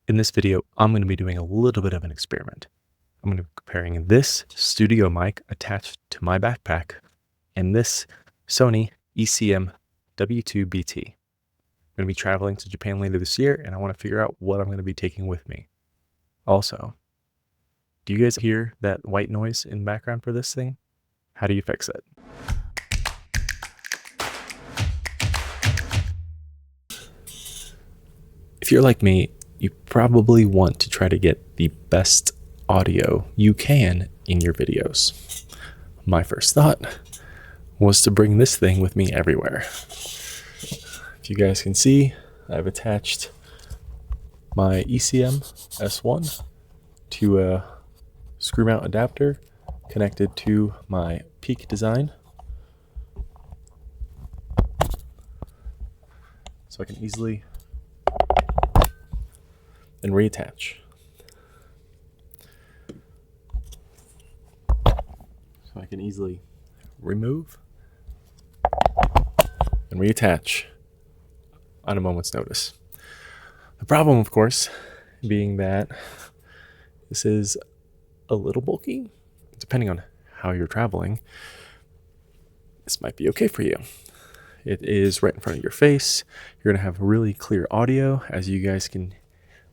In this video, I'm going to be doing a little bit of an experiment. I'm going to be comparing this studio mic attached to my backpack and this Sony ECM W2 BT. I'm going to be traveling to Japan later this year, and I want to figure out what I'm going to be taking with me. Also, do you guys hear that white noise in the background for this thing? How do you fix it? If you're like me, you probably want to try to get the best audio you can in your videos. My first thought was to bring this thing with me everywhere. If you guys can see, I've attached my ECM S1 to a screw mount adapter connected to my Peak design, so I can easily and reattach. So I can easily remove and reattach on a moment's notice. The problem, of course, being that this is a little bulky. Depending on how you're traveling, this might be okay for you. It is right in front of your face. You're going to have really clear audio, as you guys can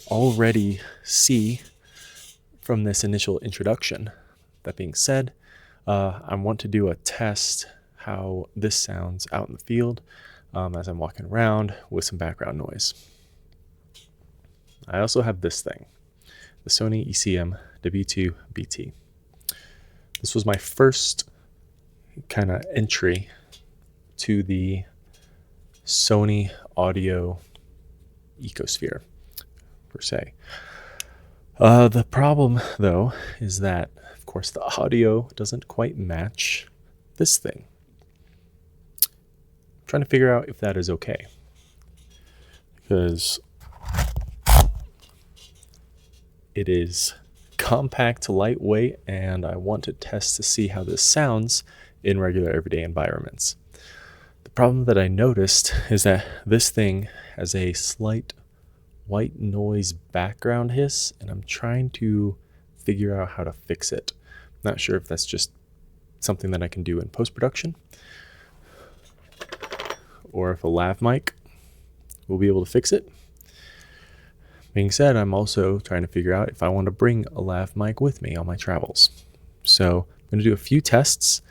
already see from this initial introduction. That being said, I want to do a test how this sounds out in the field as I'm walking around with some background noise. I also have this thing, the Sony ECM W2 BT. This was my first kind of entry to the Sony audio ecosphere, per se. The problem, though, is that, of course, the audio doesn't quite match this thing. I'm trying to figure out if that is okay, because it is compact, lightweight, and I want to test to see how this sounds in regular everyday environments. The problem that I noticed is that this thing has a slight white noise background hiss, and I'm trying to figure out how to fix it. Not sure if that's just something that I can do in post-production, or if a lav mic will be able to fix it. Being said, I'm also trying to figure out if I want to bring a lav mic with me on my travels. So I'm going to do a few tests,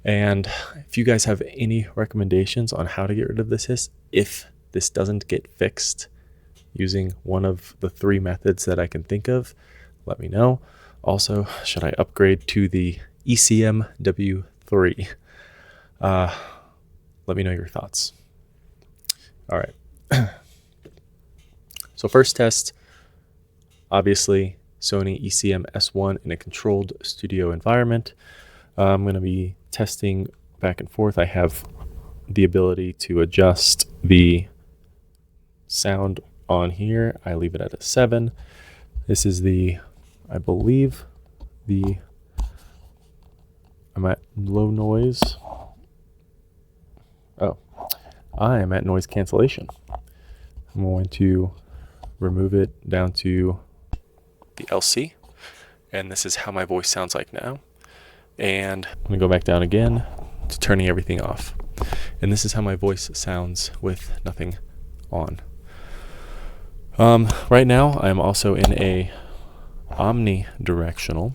and if you guys have any recommendations on how to get rid of this hiss, if this doesn't get fixed using one of the three methods that I can think of, let me know. Also, should I upgrade to the ECM W3? Let me know your thoughts. All right. So first test, obviously Sony ECM S1 in a controlled studio environment. I'm going to be testing back and forth. I have the ability to adjust the sound on here. I leave it at a 7. This is the, I believe, I'm at low noise. Oh, I am at noise cancellation. I'm going to remove it down to the LC, and this is how my voice sounds like now. And I'm going to go back down again to turning everything off. And this is how my voice sounds with nothing on. Right now, I'm also in a omnidirectional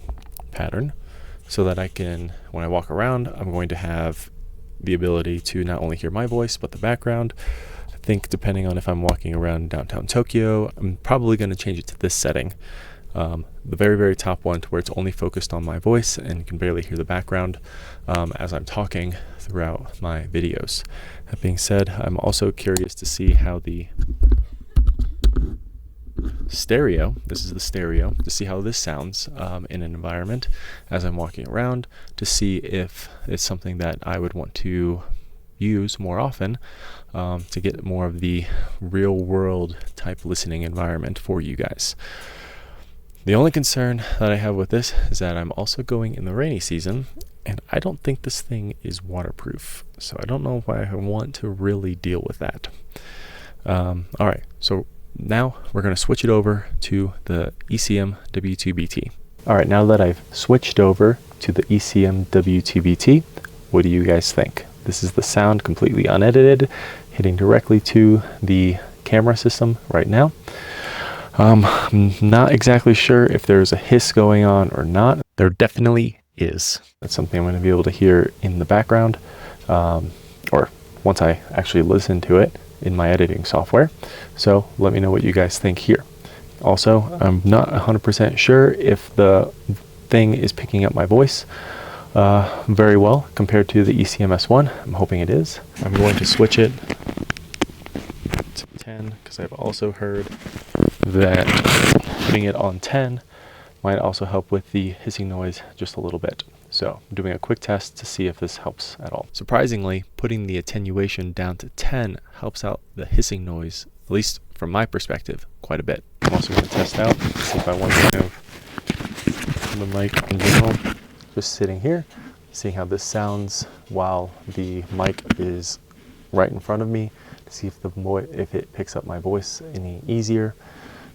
pattern, so that I can, when I walk around, I'm going to have the ability to not only hear my voice, but the background. I think depending on if I'm walking around downtown Tokyo, I'm probably going to change it to this setting. The very, very top one, to where it's only focused on my voice and you can barely hear the background as I'm talking throughout my videos. That being said, I'm also curious to see how the stereo, this is the stereo, to see how this sounds in an environment as I'm walking around, to see if it's something that I would want to use more often to get more of the real world type listening environment for you guys. The only concern that I have with this is that I'm also going in the rainy season, and I don't think this thing is waterproof, so I don't know if I want to really deal with that. All right, so Now we're going to switch it over to the ECM W2 BT. All right, now that I've switched over to the ECM W2 BT, what do you guys think? This is the sound completely unedited, hitting directly to the camera system right now. I'm not exactly sure if there's a hiss going on or not. There definitely is. That's something I'm going to be able to hear in the background, or once I actually listen to it in my editing software. So let me know what you guys think here. Also, I'm not 100% sure if the thing is picking up my voice very well compared to the ECM S1. I'm hoping it is. I'm going to switch it to 10 because I've also heard that putting it on 10 might also help with the hissing noise just a little bit. So I'm doing a quick test to see if this helps at all. Surprisingly, putting the attenuation down to 10 helps out the hissing noise, at least from my perspective, quite a bit. I'm also going to test out, see if I want to have the mic in general, just sitting here, seeing how this sounds while the mic is right in front of me, to see if it picks up my voice any easier.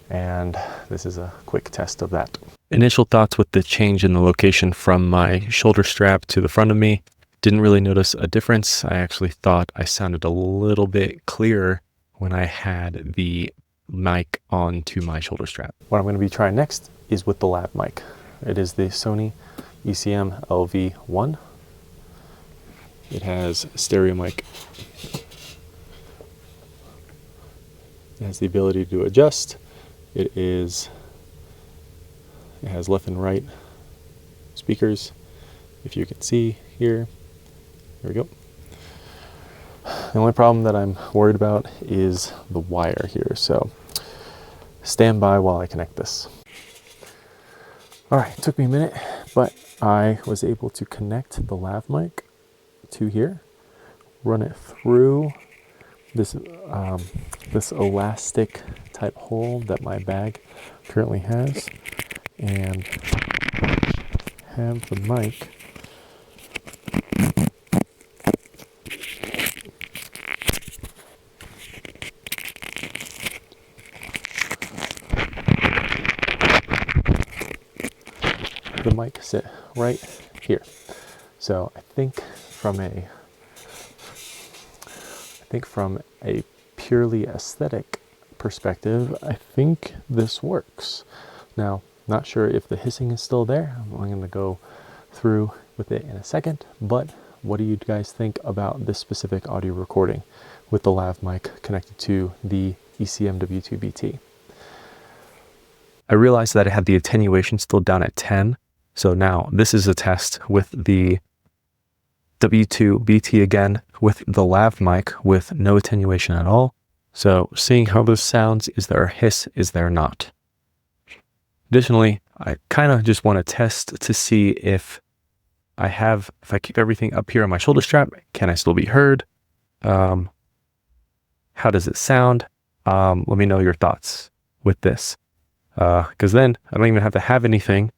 And this is a quick test of that. Initial thoughts with the change in the location from my shoulder strap to the front of me. Didn't really notice a difference. I actually thought I sounded a little bit clearer when I had the mic onto my shoulder strap. What I'm going to be trying next is with the Lav mic. It is the Sony ECM LV1. It has stereo mic. It has the ability to adjust. It has left and right speakers. If you can see here, there we go. The only problem that I'm worried about is the wire here. So stand by while I connect this. All right, it took me a minute, but I was able to connect the Lav mic to here, run it through this this elastic type hole that my bag currently has, and have the mic sit right here. So I think from a purely aesthetic perspective, I think this works. Now, not sure if the hissing is still there. I'm going to go through with it in a second, but what do you guys think about this specific audio recording with the Lav mic connected to the ECM W2 BT? I realized that I had the attenuation still down at 10. So now this is a test with the W2 BT again, with the Lav mic with no attenuation at all. So seeing how this sounds, is there a hiss, is there not? Additionally, I kind of just want to test to see if I keep everything up here on my shoulder strap, can I still be heard? How does it sound? Let me know your thoughts with this. Because then I don't even have to have anything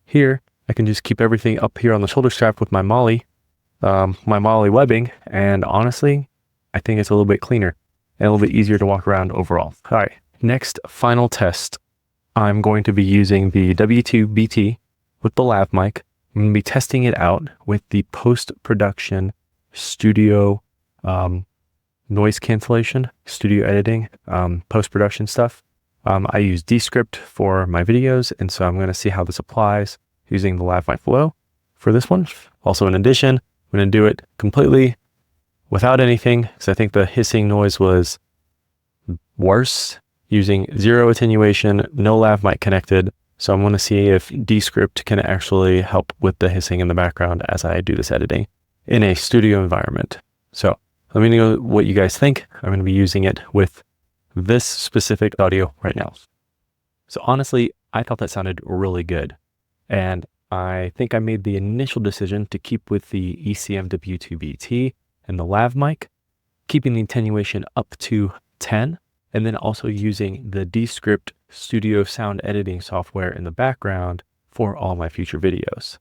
here. I can just keep everything up here on the shoulder strap with my MOLLE webbing, and honestly, I think it's a little bit cleaner and a little bit easier to walk around overall. All right, next final test. I'm going to be using the W2 BT with the Lav mic. I'm going to be testing it out with the post-production studio noise cancellation, studio editing, post-production stuff. I use Descript for my videos, and so I'm going to see how this applies using the Lav mic Flow for this one. Also, in addition, I'm going to do it completely without anything, because I think the hissing noise was worse, using zero attenuation, no Lav mic connected. So I'm going to see if Descript can actually help with the hissing in the background as I do this editing in a studio environment. So let me know what you guys think. I'm going to be using it with this specific audio right now. So honestly, I thought that sounded really good. And I think I made the initial decision to keep with the ECM W2 BT and the Lav mic, keeping the attenuation up to 10, and then also using the Descript studio sound editing software in the background for all my future videos.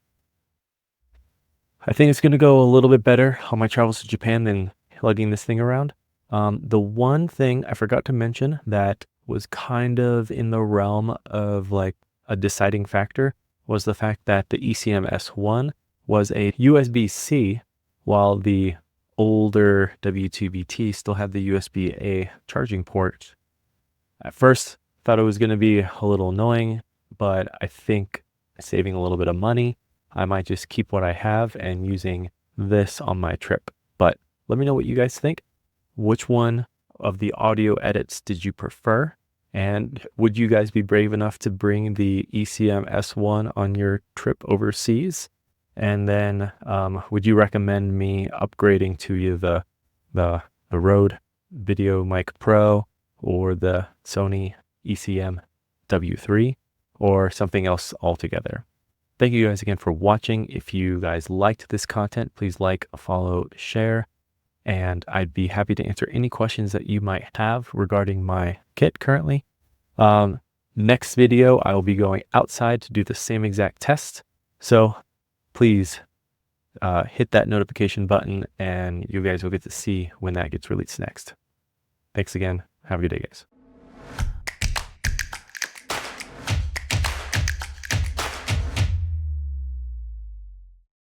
I think it's going to go a little bit better on my travels to Japan than lugging this thing around. The one thing I forgot to mention that was kind of in the realm of like a deciding factor was the fact that the ECM S1 was a USB-C, while the older W2 BT still had the USB-A charging port. At first, thought it was going to be a little annoying, but I think saving a little bit of money, I might just keep what I have and using this on my trip. But let me know what you guys think. Which one of the audio edits did you prefer? And would you guys be brave enough to bring the ECM S1 on your trip overseas? And then would you recommend me upgrading to either the Rode Video Mic Pro or the Sony ECM W3 or something else altogether? Thank you guys again for watching. If you guys liked this content, please like, follow, share, and I'd be happy to answer any questions that you might have regarding my kit currently. Next video, I will be going outside to do the same exact test. So please hit that notification button and you guys will get to see when that gets released next. Thanks again. Have a good day, guys.